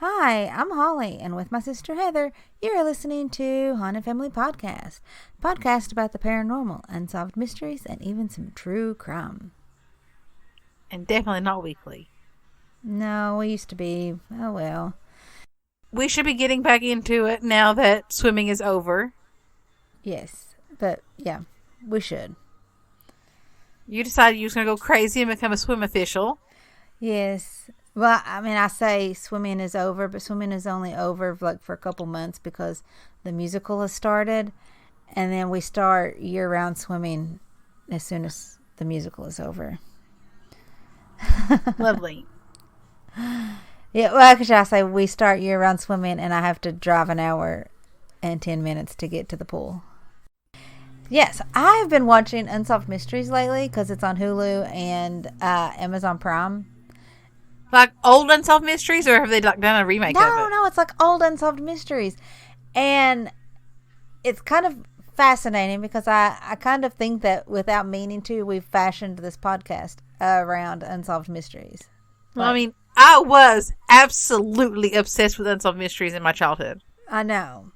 Hi, I'm Holly, and with my sister Heather, you're listening to Haunted Family Podcast. A podcast about the paranormal, unsolved mysteries, and even some true crime. And definitely not weekly. No, we used to be. Oh well. We should be getting back into it now that swimming is over. Yes, but yeah, we should. You decided you were going to go crazy and become a swim official. Yes. Well, I mean, I say swimming is over, but swimming is only over like for a couple months because the musical has started, and then we start year-round swimming as soon as the musical is over. Lovely. Yeah, well, actually, I say we start year-round swimming, and I have to drive an hour and 10 minutes to get to the pool. Yes, I have been watching Unsolved Mysteries lately because it's on Hulu and Amazon Prime. Like old Unsolved Mysteries, or have they done a remake of it? No, it's like old Unsolved Mysteries. And it's kind of fascinating because I kind of think that without meaning to, we've fashioned this podcast around Unsolved Mysteries. Well, I mean, I was absolutely obsessed with Unsolved Mysteries in my childhood. I know.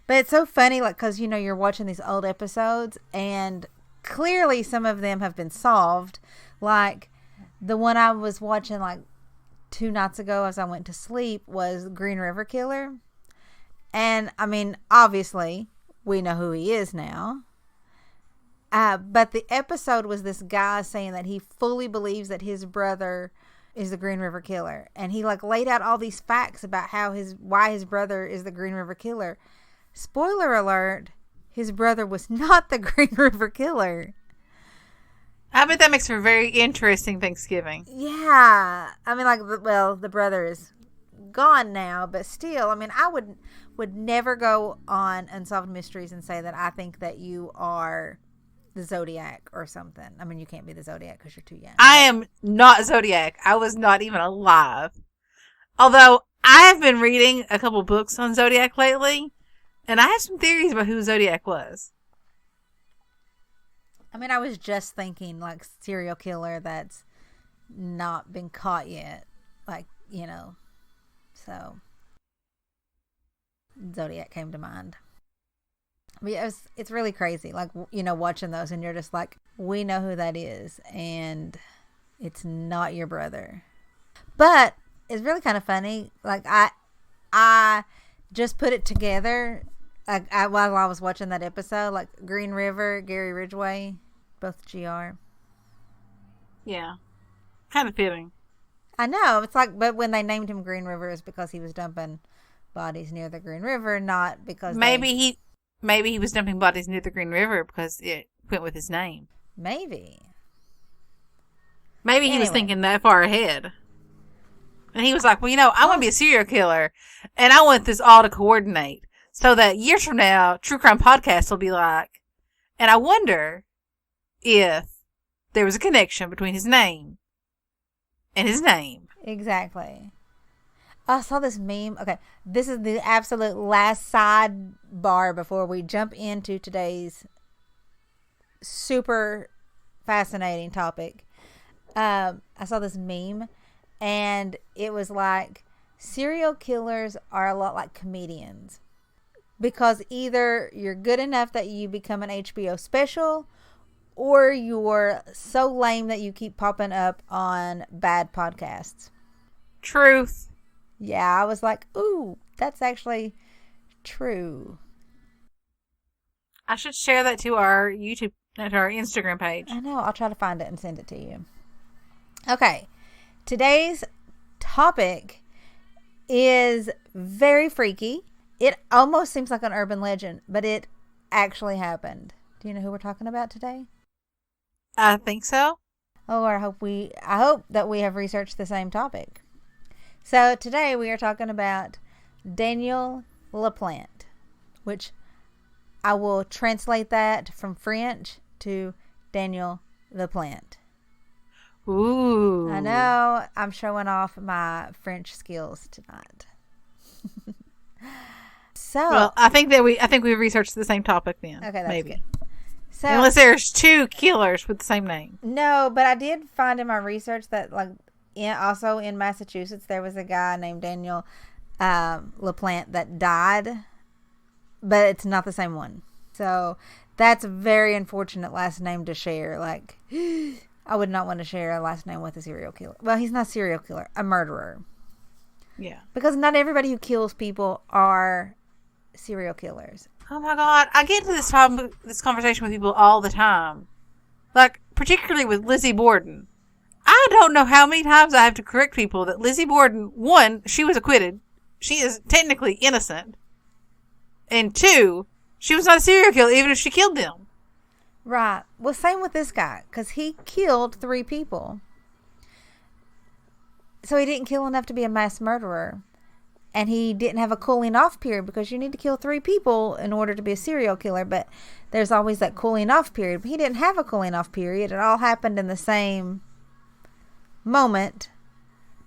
But it's so funny, like, because, you know, you're watching these old episodes, and clearly some of them have been solved. Like, the one I was watching, like, 2 nights ago as I went to sleep was Green River Killer. And, I mean, obviously, we know who he is now. But the episode was this guy saying that he fully believes that his brother is the Green River Killer. And he, like, laid out all these facts about why his brother is the Green River Killer. Spoiler alert, his brother was not the Green River Killer. I bet that makes for a very interesting Thanksgiving. Yeah. I mean, like, well, the brother is gone now, but still, I mean, I would never go on Unsolved Mysteries and say that I think that you are the Zodiac or something. I mean, you can't be the Zodiac because you're too young. I am not Zodiac. I was not even alive. Although, I have been reading a couple books on Zodiac lately, and I have some theories about who Zodiac was. I mean, I was just thinking, like, serial killer that's not been caught yet. Like, you know, so Zodiac came to mind. I mean, it's really crazy, like, you know, watching those, and you're just like, we know who that is, and it's not your brother. But it's really kind of funny. Like, I just put it together. Like, while I was watching that episode, like Green River, Gary Ridgway, both GR. Yeah. Kind of fitting. I know. It's like, but when they named him Green River, is because he was dumping bodies near the Green River, not because maybe he was dumping bodies near the Green River because it went with his name. Maybe he was thinking that far ahead. And he was like, well, you know, I want to be a serial killer, and I want this all to coordinate. So that years from now, True Crime Podcast will be like, and I wonder if there was a connection between his name and his name. Exactly. I saw this meme. Okay, this is the absolute last sidebar before we jump into today's super fascinating topic. I saw this meme, and it was like, serial killers are a lot like comedians. Because either you're good enough that you become an HBO special, or you're so lame that you keep popping up on bad podcasts. Truth. Yeah, I was like, ooh, that's actually true. I should share that to our Instagram page. I know. I'll try to find it and send it to you. Okay. Today's topic is very freaky. It almost seems like an urban legend, but it actually happened. Do you know who we're talking about today? I think so. Oh, I hope that we have researched the same topic. So today we are talking about Daniel LePlante, which I will translate that from French to Daniel LePlante. Ooh. I know. I'm showing off my French skills tonight. So, well, I think we researched the same topic then. Okay, that's maybe. Good. So, unless there's 2 killers with the same name. No, but I did find in my research that, like, also in Massachusetts, there was a guy named Daniel LePlante that died, but it's not the same one. So that's a very unfortunate last name to share. Like, I would not want to share a last name with a serial killer. Well, he's not a serial killer, a murderer. Yeah. Because not everybody who kills people are serial killers. Oh my God. I get into this conversation with people all the time. Like, particularly with Lizzie Borden. I don't know how many times I have to correct people that Lizzie Borden, one, she was acquitted. She is technically innocent. And two, she was not a serial killer, even if she killed them. Right. Well, same with this guy, because he killed 3 people. So he didn't kill enough to be a mass murderer. And he didn't have a cooling off period, because you need to kill 3 people in order to be a serial killer. But there's always that cooling off period. But he didn't have a cooling off period. It all happened in the same moment.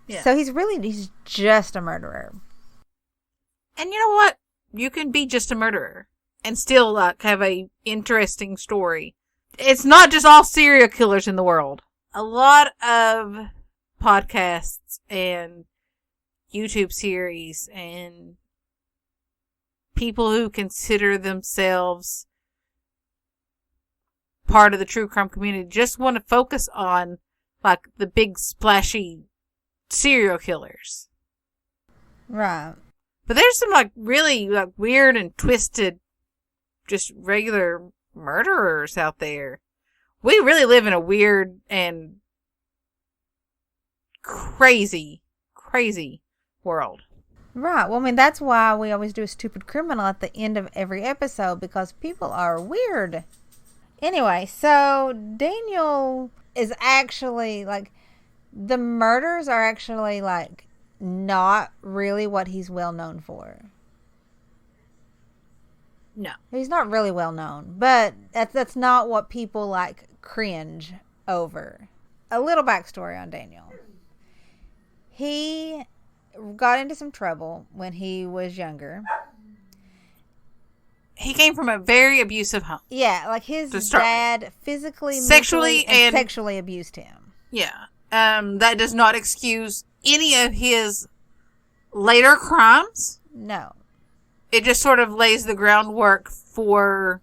Yeah. So he's just a murderer. And you know what? You can be just a murderer and still have a interesting story. It's not just all serial killers in the world. A lot of podcasts and YouTube series and people who consider themselves part of the true crime community just want to focus on like the big splashy serial killers. Right. But there's some like really like weird and twisted just regular murderers out there. We really live in a weird and crazy world. Right. Well, I mean, that's why we always do a stupid criminal at the end of every episode, because people are weird. Anyway, so Daniel is actually like, the murders are actually like not really what he's well known for. No. He's not really well known, but that's not what people like cringe over. A little backstory on Daniel. He got into some trouble when he was younger. He came from a very abusive home. Yeah, like his dad physically, sexually, and sexually abused him. Yeah. That does not excuse any of his later crimes. No. It just sort of lays the groundwork for,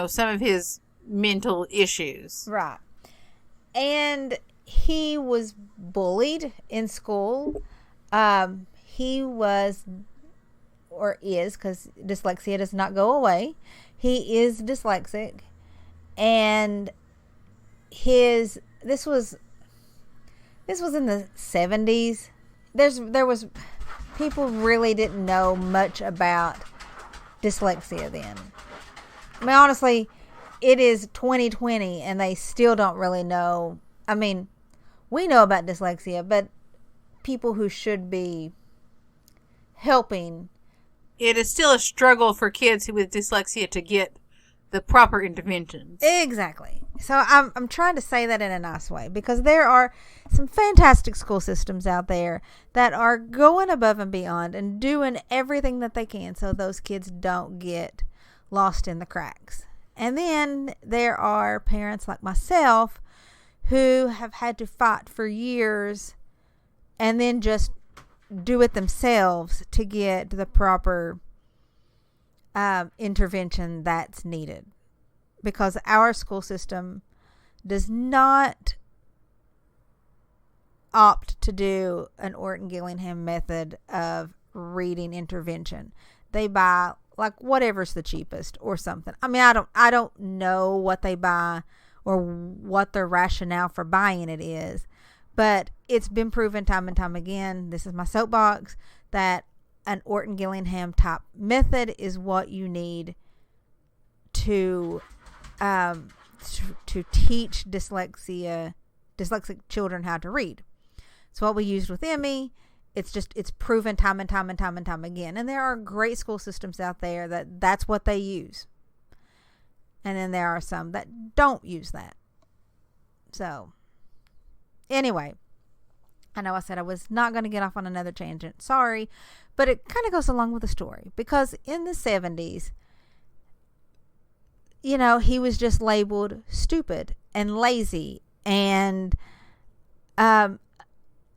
some of his mental issues. Right. And he was bullied in school. He was, or is, because dyslexia does not go away. He is dyslexic. And this was in the 70s. There was people really didn't know much about dyslexia then. I mean, honestly, it is 2020 and they still don't really know. I mean, we know about dyslexia, but people who should be helping, it is still a struggle for kids with dyslexia to get the proper interventions. Exactly. So I'm trying to say that in a nice way, because there are some fantastic school systems out there that are going above and beyond and doing everything that they can so those kids don't get lost in the cracks. And then there are parents like myself who have had to fight for years and then just do it themselves to get the proper intervention that's needed, because our school system does not opt to do an Orton Gillingham method of reading intervention. They buy like whatever's the cheapest or something. I mean, I don't know what they buy or what their rationale for buying it is, but it's been proven time and time again, this is my soapbox, that an Orton Gillingham type method is what you need to teach dyslexic children how to read. So what we used with Emmy, it's proven time and time again. And there are great school systems out there that's what they use. And then there are some that don't use that. So anyway, I know I said I was not going to get off on another tangent. Sorry. But it kind of goes along with the story, because in the 70s, he was just labeled stupid and lazy and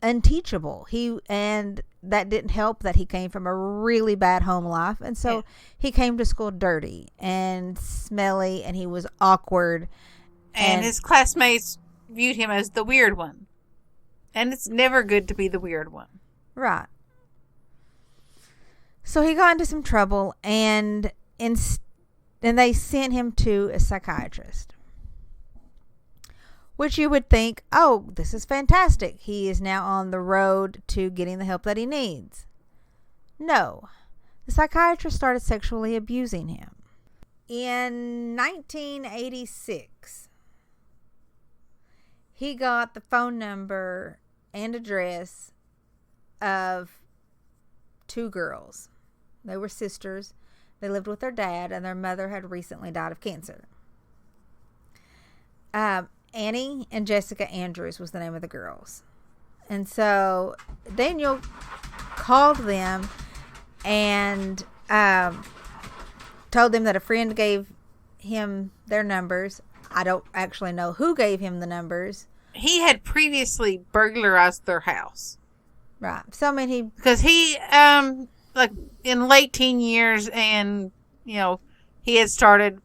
unteachable. And that didn't help that he came from a really bad home life, and so he came to school dirty and smelly, and he was awkward. And his classmates viewed him as the weird one. And it's never good to be the weird one. Right. So he got into some trouble, and they sent him to a psychiatrist. Which you would think, oh, this is fantastic. He is now on the road to getting the help that he needs. No. The psychiatrist started sexually abusing him. In 1986, he got the phone number and address of 2 girls. They were sisters. They lived with their dad, and their mother had recently died of cancer. Annie and Jessica Andrews was the name of the girls. And so Daniel called them and told them that a friend gave him their numbers. I don't actually know who gave him the numbers. He had previously burglarized their house. Right. So, I mean, because he, like, in late teen years, and, you know, he had started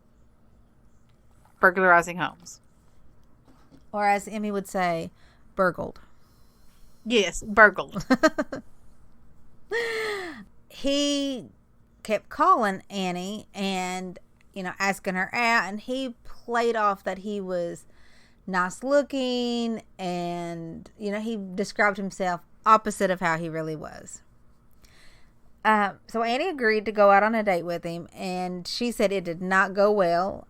burglarizing homes. Or as Emmy would say, burgled. Yes, burgled. He kept calling Annie and, you know, asking her out, and he played off that he was nice looking, and, you know, he described himself opposite of how he really was. So Annie agreed to go out on a date with him, and she said it did not go well.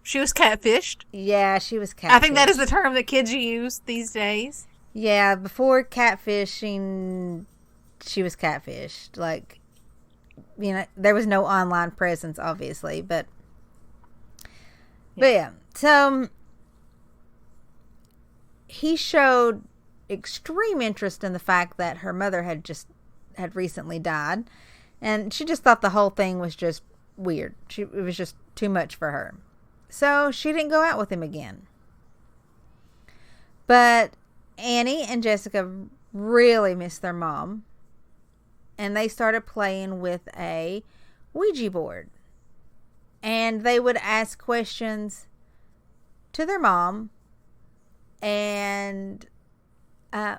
She was catfished. Yeah, she was catfished. I think that is the term that kids use these days. Yeah, before catfishing, she was catfished. Like, you know, there was no online presence, obviously, but yeah. So he showed extreme interest in the fact that her mother had recently died, and she just thought the whole thing was just weird. It was just too much for her. So she didn't go out with him again. But Annie and Jessica really missed their mom, and they started playing with a Ouija board. And they would ask questions to their mom, and they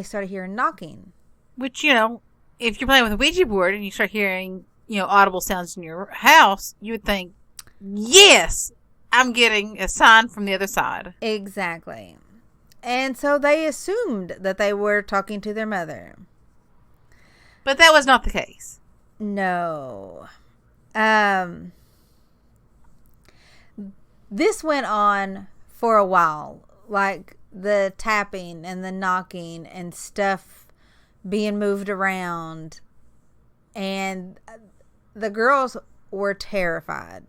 started hearing knocking. Which, you know, if you're playing with a Ouija board and you start hearing, you know, audible sounds in your house, you would think, yes, I'm getting a sign from the other side. Exactly. And so they assumed that they were talking to their mother. But that was not the case. No. This went on for a while. Like the tapping and the knocking and stuff being moved around. And the girls were terrified.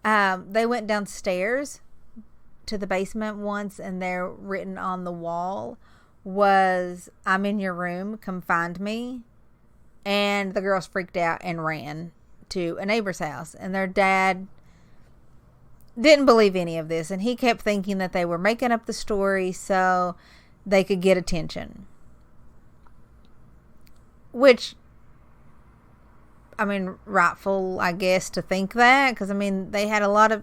They went downstairs to the basement once, and there written on the wall was, "I'm in your room, come find me." And the girls freaked out and ran to a neighbor's house, and their dad didn't believe any of this, and he kept thinking that they were making up the story so they could get attention. Which, I mean, rightful, I guess, to think that, because, I mean, they had a lot of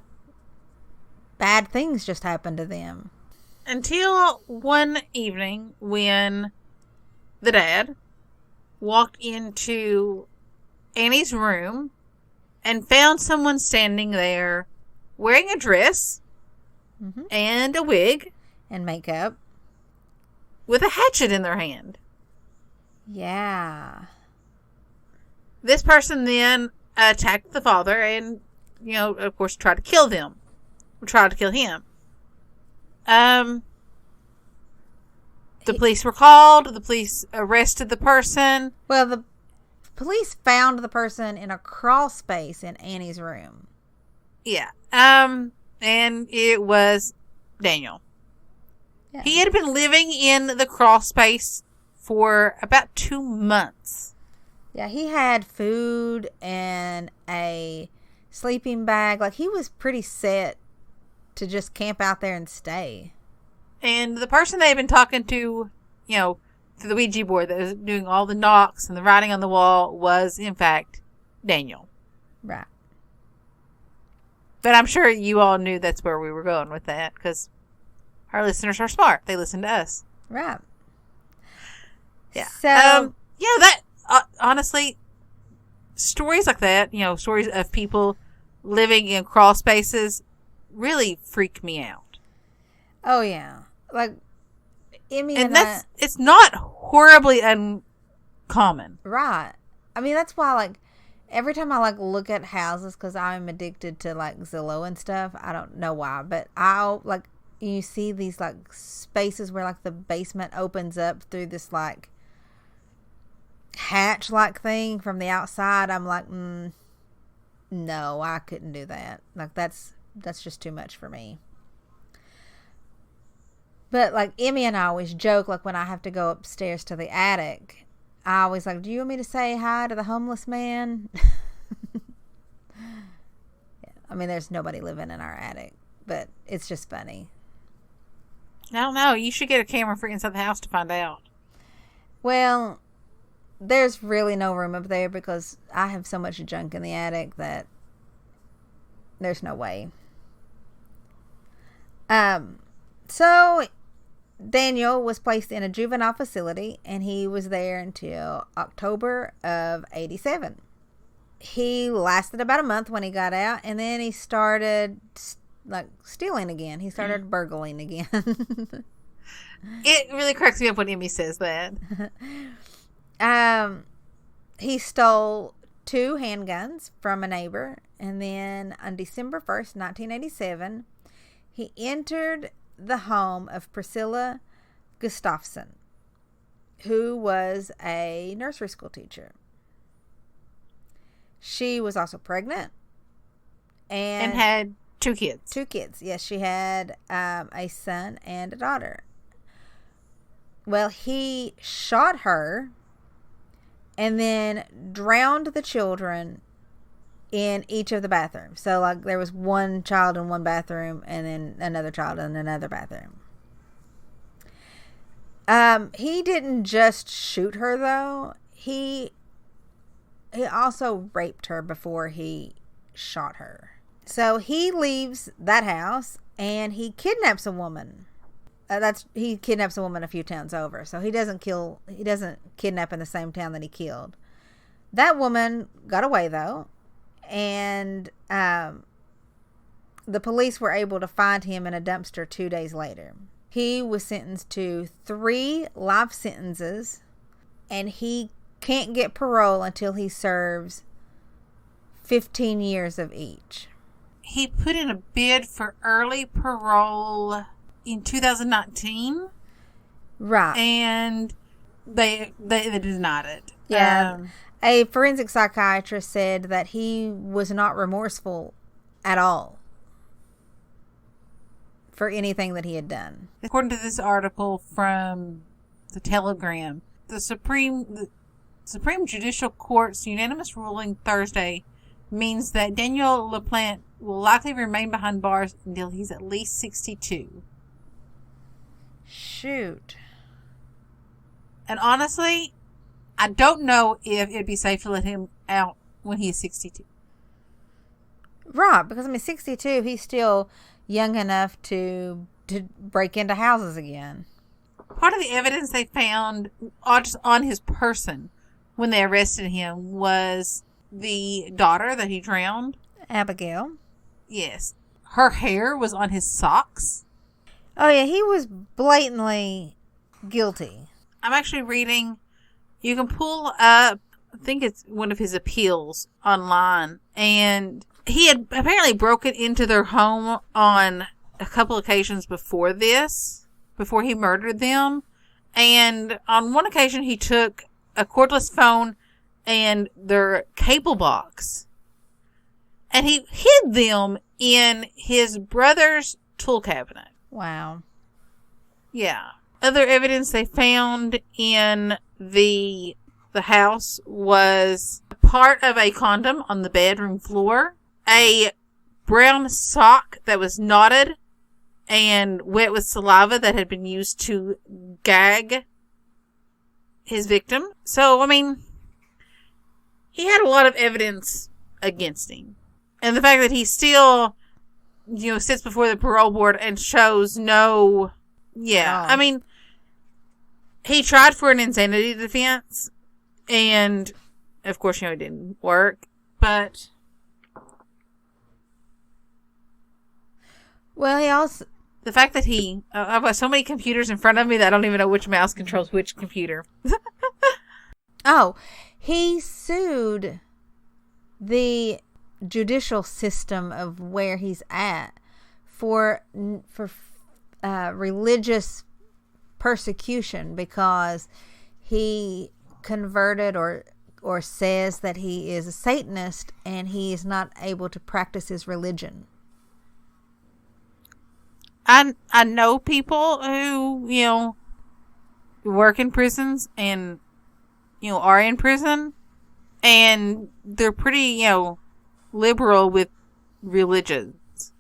bad things just happen to them. Until one evening when the dad walked into Annie's room and found someone standing there wearing a dress and a wig and makeup with a hatchet in their hand. Yeah. This person then attacked the father and, you know, of course, tried to kill them. Tried to kill him. The police were called. The police arrested the person. Well, the police found the person in a crawl space in Annie's room. Yeah. And it was Daniel. Yeah. He had been living in the crawl space for about 2 months. Yeah, he had food and a sleeping bag. Like, he was pretty set to just camp out there and stay. And the person they've been talking to, through the Ouija board that was doing all the knocks and the writing on the wall was, in fact, Daniel. Right. But I'm sure you all knew that's where we were going with that, because our listeners are smart. They listen to us. Right. Yeah. So, that, honestly, stories like that, stories of people living in crawl spaces really freak me out. Oh, yeah. Like, Emmy and it's not horribly uncommon. Right. I mean, that's why, like, every time I, like, look at houses, because I'm addicted to, like, Zillow and stuff. I don't know why, but you see these, like, spaces where, like, the basement opens up through this, like, hatch-like thing from the outside. I'm like, no, I couldn't do that. Like, that's just too much for me. But, like, Emmy and I always joke, like, when I have to go upstairs to the attic, I always like, do you want me to say hi to the homeless man? I mean, there's nobody living in our attic, but it's just funny. I don't know. You should get a camera for inside the house to find out. Well, there's really no room up there because I have so much junk in the attic that there's no way. So Daniel was placed in a juvenile facility, and he was there until October of 87. He lasted about a month when he got out, and then he started stealing again. He started burgling again. It really cracks me up when Emmy says that. He stole 2 handguns from a neighbor, and then on December 1st, 1987, he entered the home of Priscilla Gustafson, who was a nursery school teacher. She was also pregnant and had 2 kids. 2 kids. Yes, she had a son and a daughter. Well, he shot her and then drowned the children in each of the bathrooms. So, like, there was one child in one bathroom and then another child in another bathroom. He didn't just shoot her, though. He also raped her before he shot her. So he leaves that house and he kidnaps a woman. He kidnaps a woman a few towns over. So he doesn't kidnap in the same town that he killed. That woman got away, though. And the police were able to find him in a dumpster 2 days later. He was sentenced to 3 life sentences, and he can't get parole until he serves 15 years of each. He put in a bid for early parole in 2019. Right. And they denied it. Yeah. A forensic psychiatrist said that he was not remorseful at all for anything that he had done. According to this article from the Telegram, the Supreme Judicial Court's unanimous ruling Thursday means that Daniel LePlante will likely remain behind bars until he's at least 62. Shoot. And honestly, I don't know if it'd be safe to let him out when he's 62. Right, because 62, he's still young enough to break into houses again. Part of the evidence they found just on his person when they arrested him was the daughter that he drowned. Abigail. Yes. Her hair was on his socks. Oh, yeah, he was blatantly guilty. I'm actually reading. You can pull up, I think it's one of his appeals online, and he had apparently broken into their home on a couple occasions before he murdered them. And on one occasion, he took a cordless phone and their cable box, and he hid them in his brother's tool cabinet. Wow. Yeah. Other evidence they found in the house was part of a condom on the bedroom floor, a brown sock that was knotted and wet with saliva that had been used to gag his victim. So, I mean, he had a lot of evidence against him. And the fact that he still, sits before the parole board and shows no... Yeah, I mean, he tried for an insanity defense, and, of course, it didn't work, but... Well, he also... The fact that I've got so many computers in front of me that I don't even know which mouse controls which computer. Oh, he sued the judicial system of where he's at for religious persecution because he converted or says that he is a Satanist and he is not able to practice his religion. I know people who, work in prisons and, are in prison, and they're pretty, liberal with religions.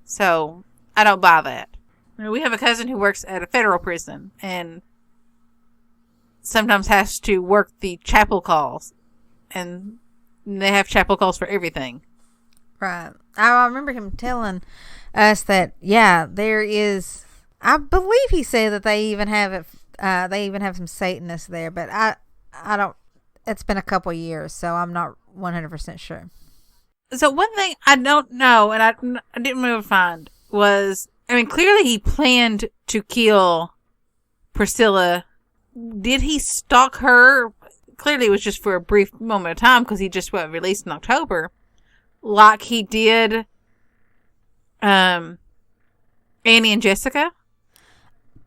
So, I don't buy that. We have a cousin who works at a federal prison and sometimes has to work the chapel calls, and they have chapel calls for everything. Right. I remember him telling us that, yeah, there is, I believe he said that they even have it, they even have some Satanists there, but I don't, it's been a couple years, so I'm not 100% sure. So one thing I don't know, and I didn't really find, was, I mean, clearly he planned to kill Priscilla. Did he stalk her? Clearly it was just for a brief moment of time, because he just released in October. Like he did Annie and Jessica?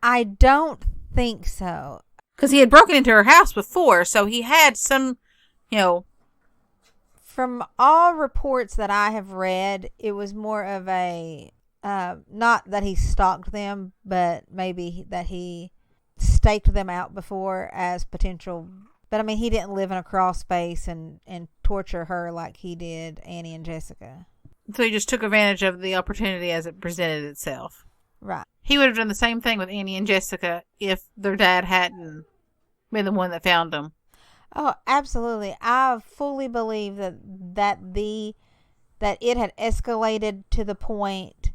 I don't think so. Because he had broken into her house before, so he had some, From all reports that I have read, it was more of a, not that he stalked them, but maybe that he staked them out before as potential. But I mean, he didn't live in a crawl space and torture her like he did Annie and Jessica. So he just took advantage of the opportunity as it presented itself. Right. He would have done the same thing with Annie and Jessica if their dad hadn't been the one that found them. Oh, absolutely. I fully believe that it had escalated to the point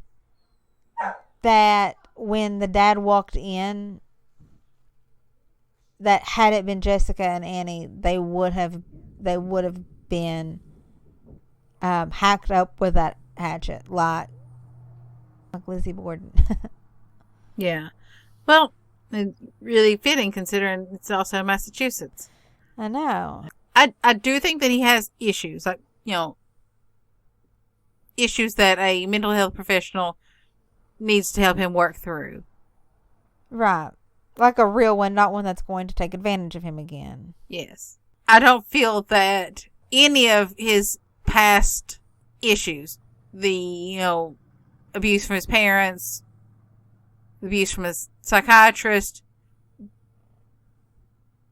that when the dad walked in, that had it been Jessica and Annie, they would have been hacked up with that hatchet, like Lizzie Borden. Yeah. Well, it's really fitting considering it's also Massachusetts. I know. I do think that he has issues, like, issues that a mental health professional needs to help him work through. Right. Like a real one, not one that's going to take advantage of him again. Yes. I don't feel that any of his past issues, the, abuse from his parents, abuse from his psychiatrist,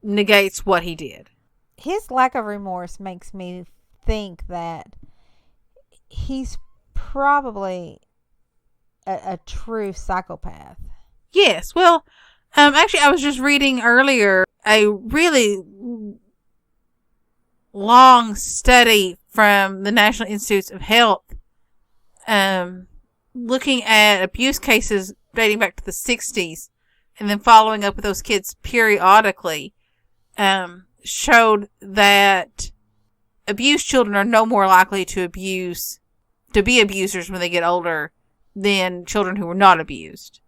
negates what he did. His lack of remorse makes me think that he's probably a true psychopath. Yes. Well, actually, I was just reading earlier a really long study from the National Institutes of Health, looking at abuse cases dating back to the 60s and then following up with those kids periodically, showed that abused children are no more likely to be abusers when they get older than children who were not abused.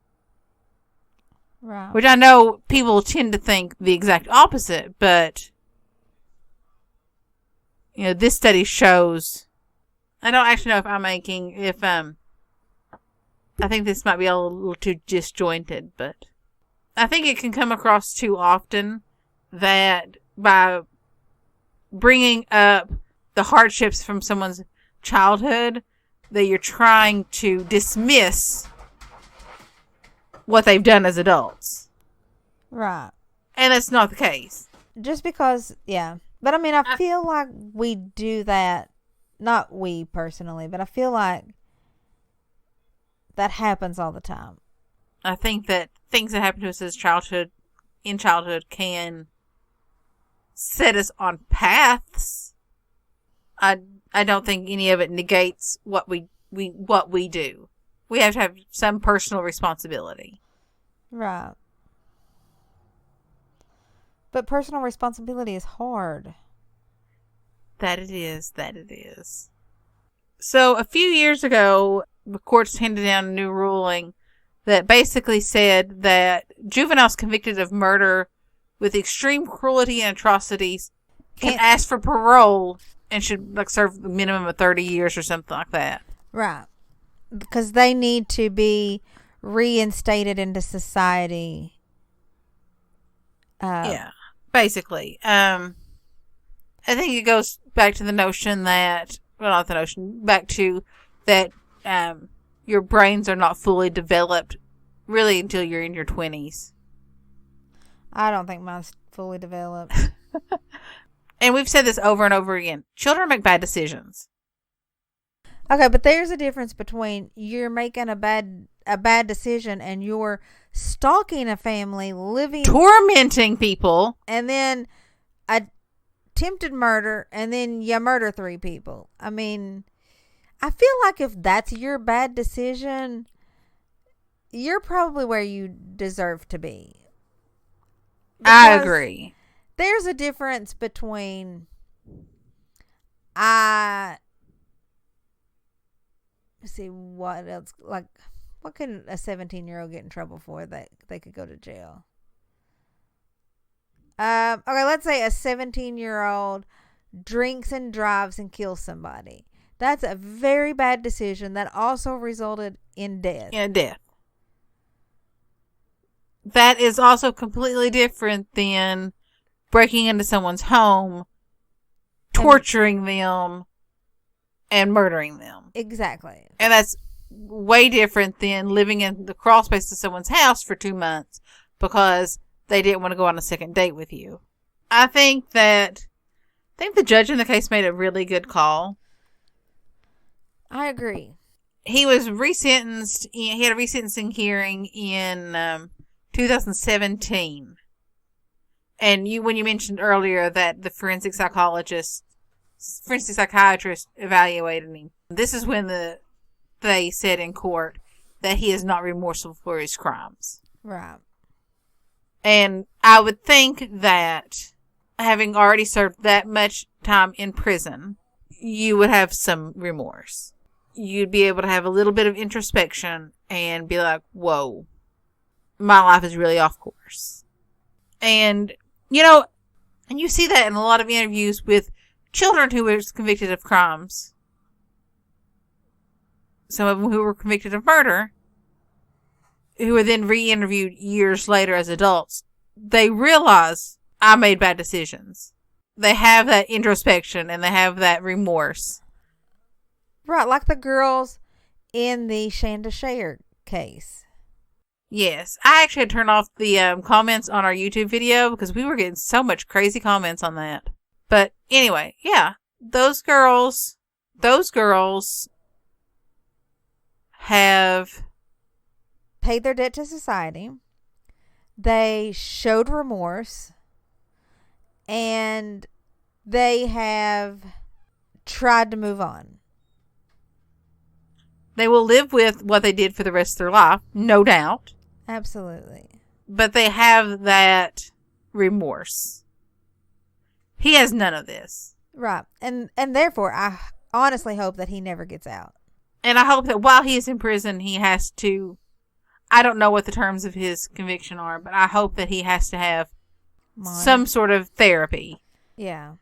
Right. Which I know people tend to think the exact opposite, but this study shows. I don't actually know if I think this might be a little too disjointed, but I think it can come across too often that by bringing up the hardships from someone's childhood, that you're trying to dismiss what they've done as adults. Right. And that's not the case. Just because, yeah. But I mean, I feel like we do that, not we personally, but I feel like That happens all the time. I think that things that happen to us in childhood can set us on paths. I don't think any of it negates what we do. We have to have some personal responsibility. Right. But personal responsibility is hard. That it is. So a few years ago, the courts handed down a new ruling that basically said that juveniles convicted of murder with extreme cruelty and atrocities can ask for parole and should serve a minimum of 30 years or something like that. Right. Because they need to be reinstated into society. Yeah, basically. I think it goes back to the notion that, well, not the notion, back to that your brains are not fully developed really until you're in your 20s. I don't think mine's fully developed. And we've said this over and over again. Children make bad decisions. Okay, but there's a difference between you're making a bad decision and you're stalking a family, tormenting people, and then attempted murder, and then you murder 3 people. I mean, I feel like if that's your bad decision, you're probably where you deserve to be. I agree. There's a difference between see what else, like, what can a 17-year-old get in trouble for that they could go to jail? Okay, let's say a 17-year-old drinks and drives and kills somebody. That's a very bad decision that also resulted in death. That is also completely different than breaking into someone's home, torturing them, and murdering them. Exactly. And that's way different than living in the crawl space of someone's house for 2 months because they didn't want to go on a second date with you. I think the judge in the case made a really good call. I agree. He was resentenced. He had a resentencing hearing in 2017. And when you mentioned earlier that the forensic psychiatrist evaluated him, this is when they said in court that he is not remorseful for his crimes. Right. And I would think that having already served that much time in prison, you would have some remorse. You'd be able to have a little bit of introspection and be like, whoa, my life is really off course. And, and you see that in a lot of interviews with children who were convicted of crimes. Some of them who were convicted of murder, who were then re-interviewed years later as adults. They realize I made bad decisions. They have that introspection and they have that remorse. Right, like the girls in the Shanda Shayer case. Yes. I actually had turned off the comments on our YouTube video because we were getting so much crazy comments on that. But anyway, yeah, those girls have paid their debt to society. They showed remorse. And they have tried to move on. They will live with what they did for the rest of their life, no doubt. Absolutely. But they have that remorse. He has none of this. Right. And therefore, I honestly hope that he never gets out. And I hope that while he is in prison, he has to, I don't know what the terms of his conviction are, but I hope that he has to have some sort of therapy. Yeah.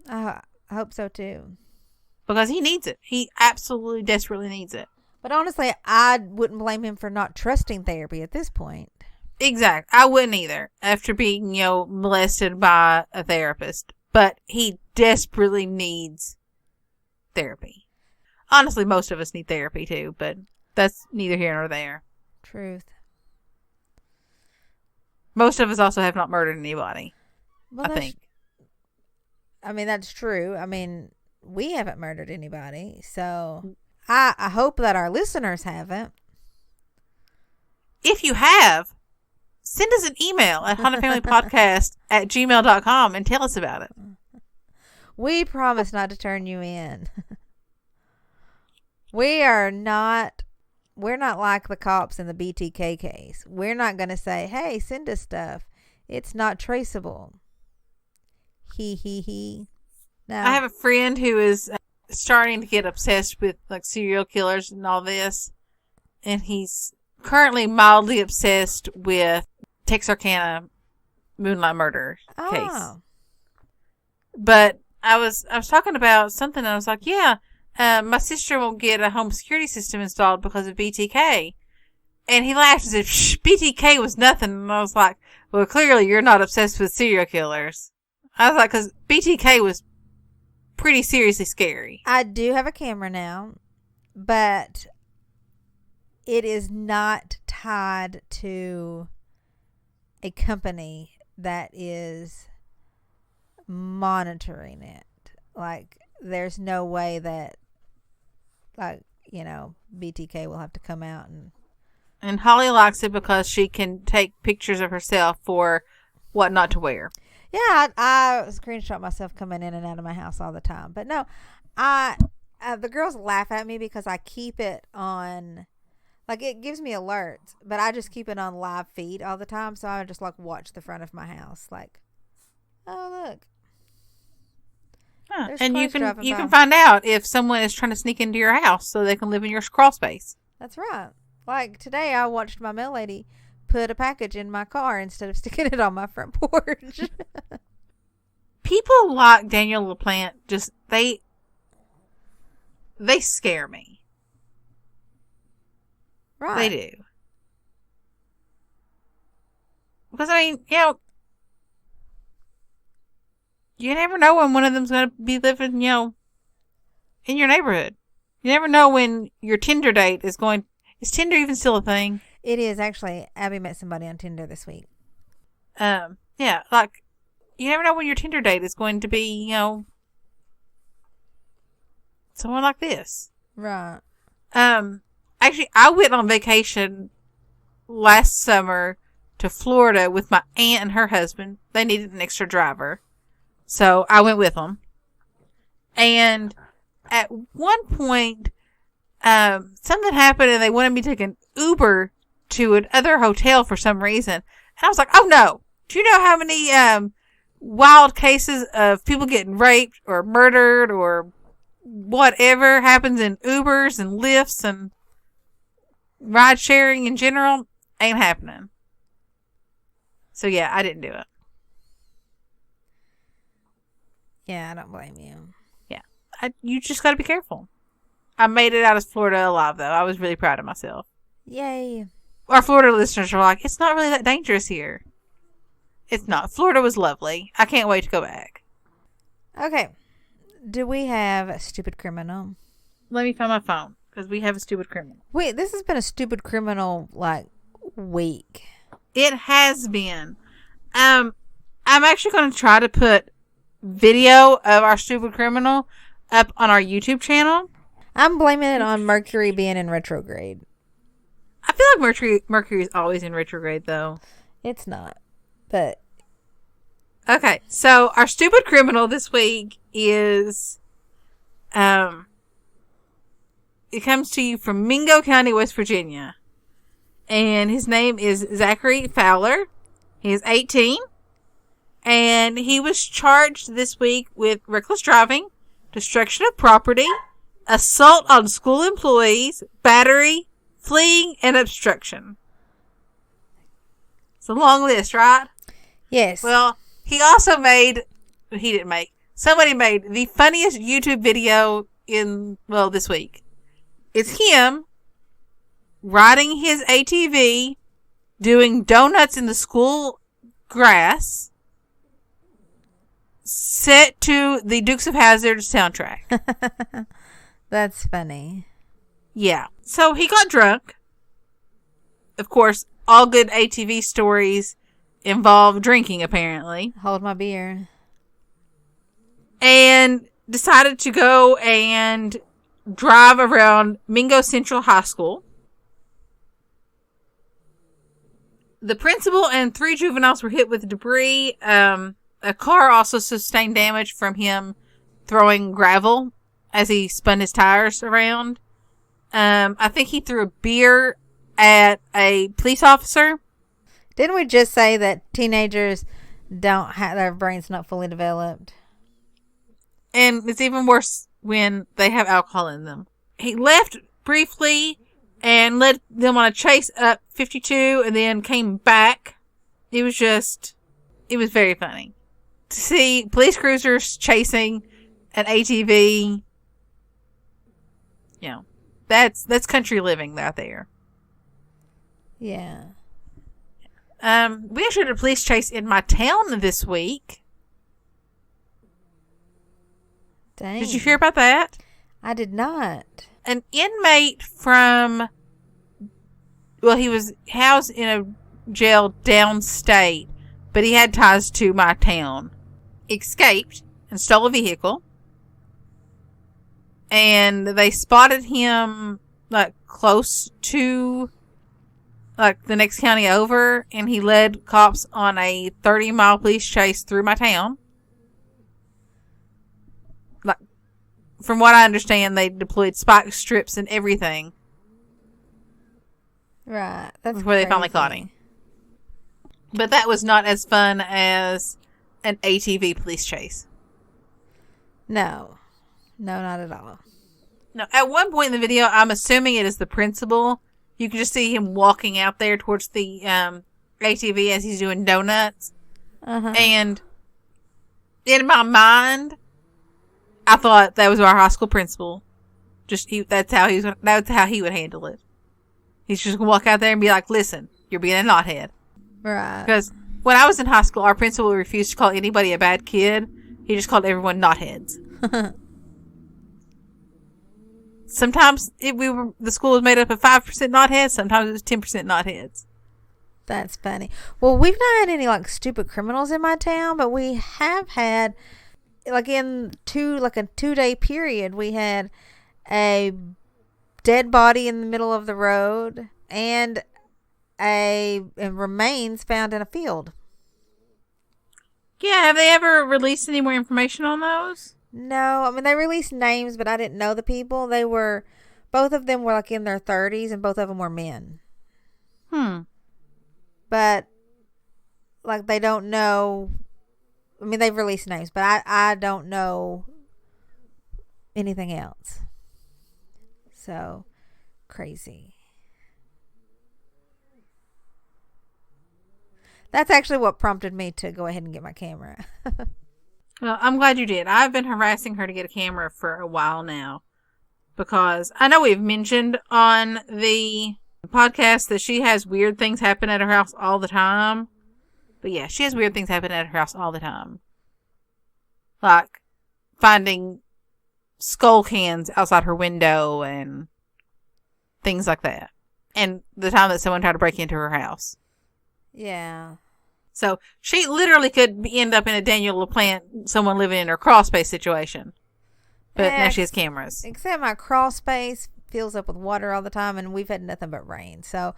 I hope so too. Because he needs it. He absolutely desperately needs it. But honestly, I wouldn't blame him for not trusting therapy at this point. Exactly. I wouldn't either after being, molested by a therapist. But he desperately needs therapy. Honestly, most of us need therapy too, but that's neither here nor there. Truth. Most of us also have not murdered anybody. Well, I think. I mean, that's true. I mean, we haven't murdered anybody, so I hope that our listeners haven't. if you have, send us an email at hauntedfamilypodcast@gmail.com and tell us about it. We promise not to turn you in. We're not like the cops in the BTK case. We're not going to say, hey, send us stuff. It's not traceable. He. No. I have a friend who is starting to get obsessed with like serial killers and all this. And he's currently mildly obsessed with Texarkana Moonlight Murder case. But I was talking about something and I was like, yeah, my sister won't get a home security system installed because of BTK. And he laughed and said, BTK was nothing. And I was like, well, clearly you're not obsessed with serial killers. I was like, because BTK was pretty seriously scary. I do have a camera now, but it is not tied to a company that is monitoring it. Like, there's no way that, like, you know, BTK will have to come out and Holly likes it because she can take pictures of herself for what not to wear. Yeah, I screenshot myself coming in and out of my house all the time. But no, the girls laugh at me because I keep it on, like, it gives me alerts, but I just keep it on live feed all the time. So I just like watch the front of my house, like, oh look. Huh. And you can find out if someone is trying to sneak into your house so they can live in your crawl space. That's right. Like today, I watched my mail lady put a package in my car instead of sticking it on my front porch. People like Daniel LePlante, just they scare me. Right. They do. Because I mean, you know, you never know when one of them's going to be living, you know, in your neighborhood. You never know when your Tinder date is going. Is Tinder even still a thing? It is, actually. Abby met somebody on Tinder this week. Yeah, like, you never know when your Tinder date is going to be, you know, someone like this. Right. Actually, I went on vacation last summer to Florida with my aunt and her husband. They needed an extra driver. So I went with them. And at one point, something happened and they wanted me to take an Uber to another hotel for some reason. And I was like, oh no. Do you know how many wild cases of people getting raped or murdered or whatever happens in Ubers and Lyfts and ride sharing in general? Ain't happening. So yeah, I didn't do it. Yeah, I don't blame you. Yeah. You just got to be careful. I made it out of Florida alive, though. I was really proud of myself. Yay. Our Florida listeners are like, it's not really that dangerous here. It's not. Florida was lovely. I can't wait to go back. Okay. Do we have a stupid criminal? Let me find my phone, because we have a stupid criminal. Wait, this has been a stupid criminal, like, week. It has been. I'm actually going to try to put video of our stupid criminal up on our YouTube channel. I'm blaming it on Mercury being in retrograde. I feel like Mercury is always in retrograde, though. It's not, but... Okay, so our stupid criminal this week is... it comes to you from Mingo County, West Virginia. And his name is Zachary Fowler. He is 18. And he was charged this week with reckless driving, destruction of property, assault on school employees, battery, fleeing, and obstruction. It's a long list, right? Yes. Well, he also somebody made the funniest YouTube video this week. It's him riding his ATV, doing donuts in the school grass, set to the Dukes of Hazzard soundtrack. That's funny. Yeah. So he got drunk. Of course, all good ATV stories involve drinking, apparently. Hold my beer. And decided to go and drive around Mingo Central High School. The principal and 3 juveniles were hit with debris. A car also sustained damage from him throwing gravel as he spun his tires around. I think he threw a beer at a police officer. Didn't we just say that teenagers don't have their brains not fully developed? And it's even worse when they have alcohol in them. He left briefly and led them on a chase up 52 and then came back. It was very funny to see police cruisers chasing an ATV. You know, that's country living out there. Yeah. We actually had a police chase in my town this week. Dang. Did you hear about that? I did not. An inmate from, well, he was housed in a jail downstate, but he had ties to my town, escaped and stole a vehicle. And they spotted him, like, close to, like, the next county over, and he led cops on a 30-mile police chase through my town. Like, from what I understand, they deployed spike strips and everything. Right. That's before they finally caught him. But that was not as fun as an ATV police chase. No. No, not at all. No, at one point in the video, I'm assuming it is the principal. You can just see him walking out there towards the ATV as he's doing donuts. Uh-huh. And in my mind, I thought that was our high school principal. That's how he would handle it. He's just gonna walk out there and be like, "Listen, you're being a knothead." Right. Because when I was in high school, our principal refused to call anybody a bad kid. He just called everyone knotheads. Sometimes the school was made up of 5% knotheads. Sometimes it was 10% knotheads. That's funny. Well, we've not had any like stupid criminals in my town, but we have had like in a 2-day period, we had a dead body in the middle of the road and remains found in a field. Yeah, have they ever released any more information on those? No, I mean, they released names, but I didn't know the people. Both of them were like in their 30s and both of them were men. But, like, they don't know. I mean, they've released names, but I don't know anything else. So, crazy. That's actually what prompted me to go ahead and get my camera. Well, I'm glad you did. I've been harassing her to get a camera for a while now. Because I know we've mentioned on the podcast that she has weird things happen at her house all the time. But yeah, she has weird things happen at her house all the time. Like finding skull cans outside her window and things like that. And the time that someone tried to break into her house. Yeah. So she literally could end up in a Daniel LePlante, someone living in her crawl space situation. But now she has cameras. Except my crawl space fills up with water all the time, and we've had nothing but rain. So,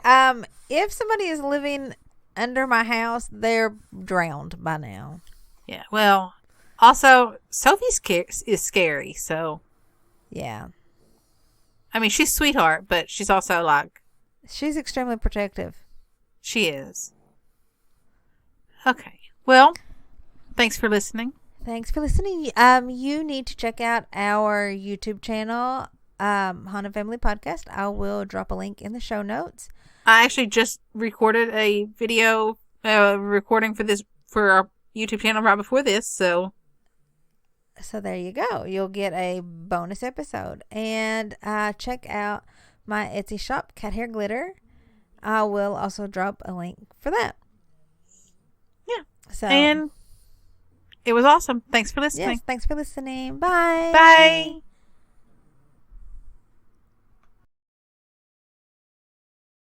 if somebody is living under my house, they're drowned by now. Yeah. Well, also Sophie is scary. So, yeah. I mean, she's a sweetheart, but she's also like, she's extremely protective. She is. Okay. Well, thanks for listening. Thanks for listening. You need to check out our YouTube channel, Haunted Family Podcast. I will drop a link in the show notes. I actually just recorded a video recording for our YouTube channel right before this, so there you go. You'll get a bonus episode. And check out my Etsy shop, Cat Hair Glitter. I will also drop a link for that. Yeah. So, and it was awesome. Thanks for listening. Yes, thanks for listening. Bye. Bye.